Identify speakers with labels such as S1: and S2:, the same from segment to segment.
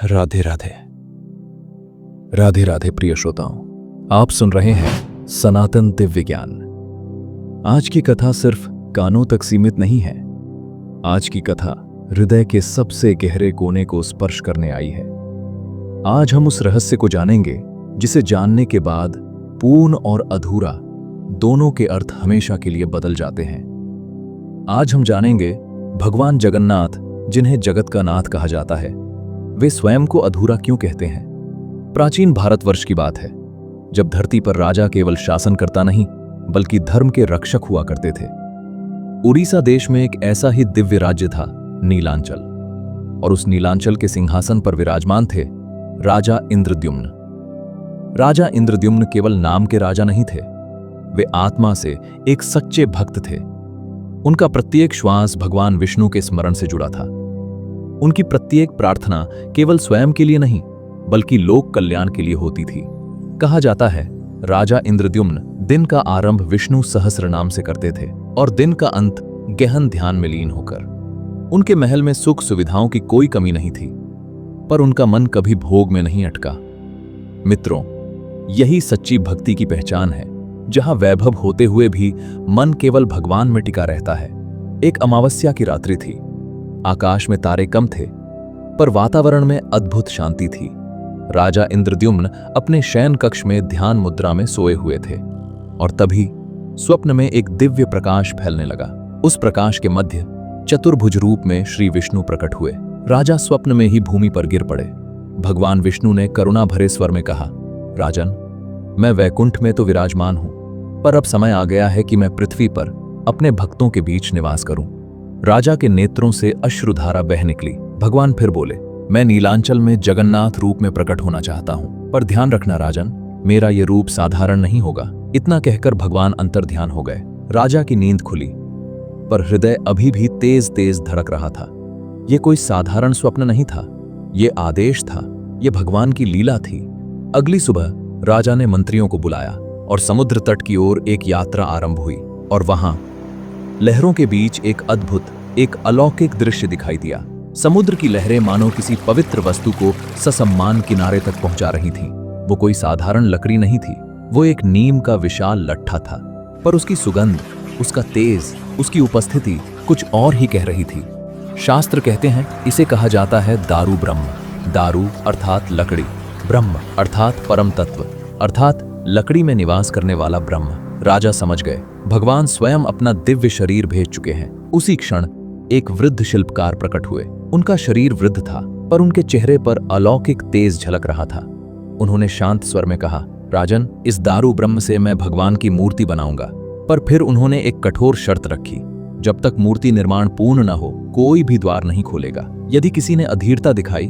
S1: राधे राधे। राधे राधे प्रिय श्रोताओं, आप सुन रहे हैं सनातन दिव्य ज्ञान। आज की कथा सिर्फ कानों तक सीमित नहीं है। आज की कथा हृदय के सबसे गहरे कोने को स्पर्श करने आई है। आज हम उस रहस्य को जानेंगे जिसे जानने के बाद पूर्ण और अधूरा दोनों के अर्थ हमेशा के लिए बदल जाते हैं। आज हम जानेंगे भगवान जगन्नाथ, जिन्हें जगत का नाथ कहा जाता है, वे स्वयं को अधूरा क्यों कहते हैं। प्राचीन भारतवर्ष की बात है, जब धरती पर राजा केवल शासन करता नहीं बल्कि धर्म के रक्षक हुआ करते थे। उड़ीसा देश में एक ऐसा ही दिव्य राज्य था, नीलांचल, और उस नीलांचल के सिंहासन पर विराजमान थे राजा इंद्रद्युम्न। राजा इंद्रद्युम्न केवल नाम के राजा नहीं थे, वे आत्मा से एक सच्चे भक्त थे। उनका प्रत्येक श्वास भगवान विष्णु के स्मरण से जुड़ा था। उनकी प्रत्येक प्रार्थना केवल स्वयं के लिए नहीं बल्कि लोक कल्याण के लिए होती थी। कहा जाता है, राजा इंद्रद्युम्न दिन का आरंभ विष्णु सहस्र नाम से करते थे और दिन का अंत गहन ध्यान में लीन होकर। उनके महल में सुख सुविधाओं की कोई कमी नहीं थी, पर उनका मन कभी भोग में नहीं अटका। मित्रों, यही सच्ची भक्ति की पहचान है, जहां वैभव होते हुए भी मन केवल भगवान में टिका रहता है। एक अमावस्या की रात्रि थी। आकाश में तारे कम थे, पर वातावरण में अद्भुत शांति थी। राजा इंद्रद्युम्न अपने शयन कक्ष में ध्यान मुद्रा में सोए हुए थे और तभी स्वप्न में एक दिव्य प्रकाश फैलने लगा। उस प्रकाश के मध्य चतुर्भुज रूप में श्री विष्णु प्रकट हुए। राजा स्वप्न में ही भूमि पर गिर पड़े। भगवान विष्णु ने करुणा भरे स्वर में कहा, राजन, मैं वैकुंठ में तो विराजमान हूं, पर अब समय आ गया है कि मैं पृथ्वी पर अपने भक्तों के बीच निवास करूं। राजा के नेत्रों से अश्रुधारा बह निकली। भगवान फिर बोले, मैं नीलांचल में जगन्नाथ रूप में प्रकट होना चाहता हूं, पर ध्यान रखना राजन, मेरा ये रूप साधारण नहीं होगा। इतना कहकर भगवान अंतर्ध्यान हो गए। राजा की नींद खुली, पर हृदय अभी भी तेज तेज धड़क रहा था। यह कोई साधारण स्वप्न नहीं था, ये आदेश था, ये भगवान की लीला थी। अगली सुबह राजा ने मंत्रियों को बुलाया और समुद्र तट की ओर एक यात्रा आरंभ हुई। और वहां लहरों के बीच एक अद्भुत, एक अलौकिक दृश्य दिखाई दिया। समुद्र की लहरें मानो किसी पवित्र वस्तु को ससम्मान किनारे तक पहुंचा रही थीं। वो कोई साधारण लकड़ी नहीं थी, वो एक नीम का विशाल लट्ठा था, पर उसकी सुगंध, उसका तेज, उसकी उपस्थिति कुछ और ही कह रही थी। शास्त्र कहते हैं, इसे कहा जाता है दारू ब्रह्म। दारू अर्थात लकड़ी, ब्रह्म अर्थात परम तत्व, अर्थात लकड़ी में निवास करने वाला ब्रह्म। राजा समझ गए, भगवान स्वयं अपना दिव्य शरीर भेज चुके हैं। उसी क्षण एक वृद्ध शिल्पकार प्रकट हुए। उनका शरीर वृद्ध था, पर उनके चेहरे पर अलौकिक तेज झलक रहा था। उन्होंने शांत स्वर में कहा, राजन, इस दारू ब्रह्म से मैं भगवान की मूर्ति बनाऊंगा। पर फिर उन्होंने एक कठोर शर्त रखी, जब तक मूर्ति निर्माण पूर्ण न हो कोई भी द्वार नहीं खोलेगा। यदि किसी ने अधीरता दिखाई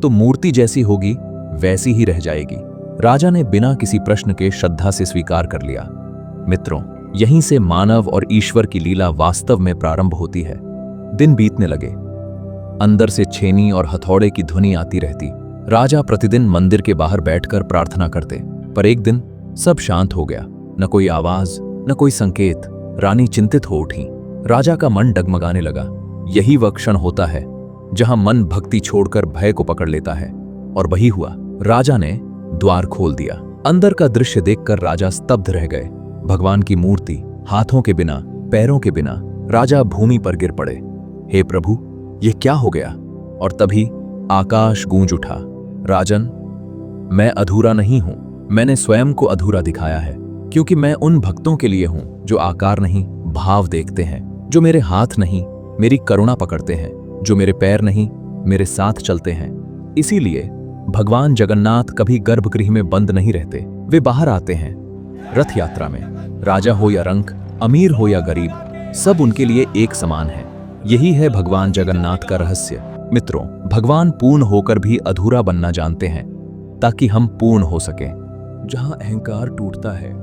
S1: तो मूर्ति जैसी होगी वैसी ही रह जाएगी। राजा ने बिना किसी प्रश्न के श्रद्धा से स्वीकार कर लिया। मित्रों, यहीं से मानव और ईश्वर की लीला वास्तव में प्रारंभ होती है। दिन बीतने लगे। अंदर से छेनी और हथौड़े की ध्वनि आती रहती। राजा प्रतिदिन मंदिर के बाहर बैठकर प्रार्थना करते, पर एक दिन सब शांत हो गया। न कोई आवाज, न कोई संकेत। रानी चिंतित हो उठी। राजा का मन डगमगाने लगा। यही वह क्षण होता है जहां मन भक्ति छोड़कर भय को पकड़ लेता है, और वही हुआ। राजा ने द्वार खोल दिया। अंदर का दृश्य देखकर राजा स्तब्ध रह गए। भगवान की मूर्ति, हाथों के बिना, पैरों के बिना। राजा भूमि पर गिर पड़े। हे प्रभु, यह क्या हो गया? और तभी आकाश गूंज उठा, राजन, मैं अधूरा नहीं हूं। मैंने स्वयं को अधूरा दिखाया है, क्योंकि मैं उन भक्तों के लिए हूं जो आकार नहीं भाव देखते हैं, जो मेरे हाथ नहीं मेरी करुणा पकड़ते हैं, जो मेरे पैर नहीं मेरे साथ चलते हैं। इसीलिए भगवान जगन्नाथ कभी गर्भगृह में बंद नहीं रहते। वे बाहर आते हैं रथ यात्रा में। राजा हो या रंक, अमीर हो या गरीब, सब उनके लिए एक समान है। यही है भगवान जगन्नाथ का रहस्य। मित्रों, भगवान पूर्ण होकर भी अधूरा बनना जानते हैं, ताकि हम पूर्ण हो सकें। जहां अहंकार टूटता है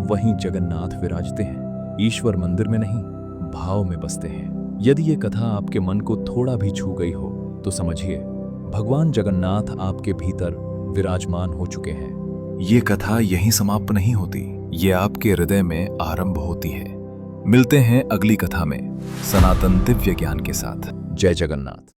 S1: वहीं जगन्नाथ विराजते हैं। ईश्वर मंदिर में नहीं, भाव में बसते हैं। यदि ये कथा आपके मन को थोड़ा भी छू गई हो तो समझिए, भगवान जगन्नाथ आपके भीतर विराजमान हो चुके हैं। ये कथा यहीं समाप्त नहीं होती, ये आपके हृदय में आरंभ होती है। मिलते हैं अगली कथा में सनातन दिव्य ज्ञान के साथ। जय जगन्नाथ।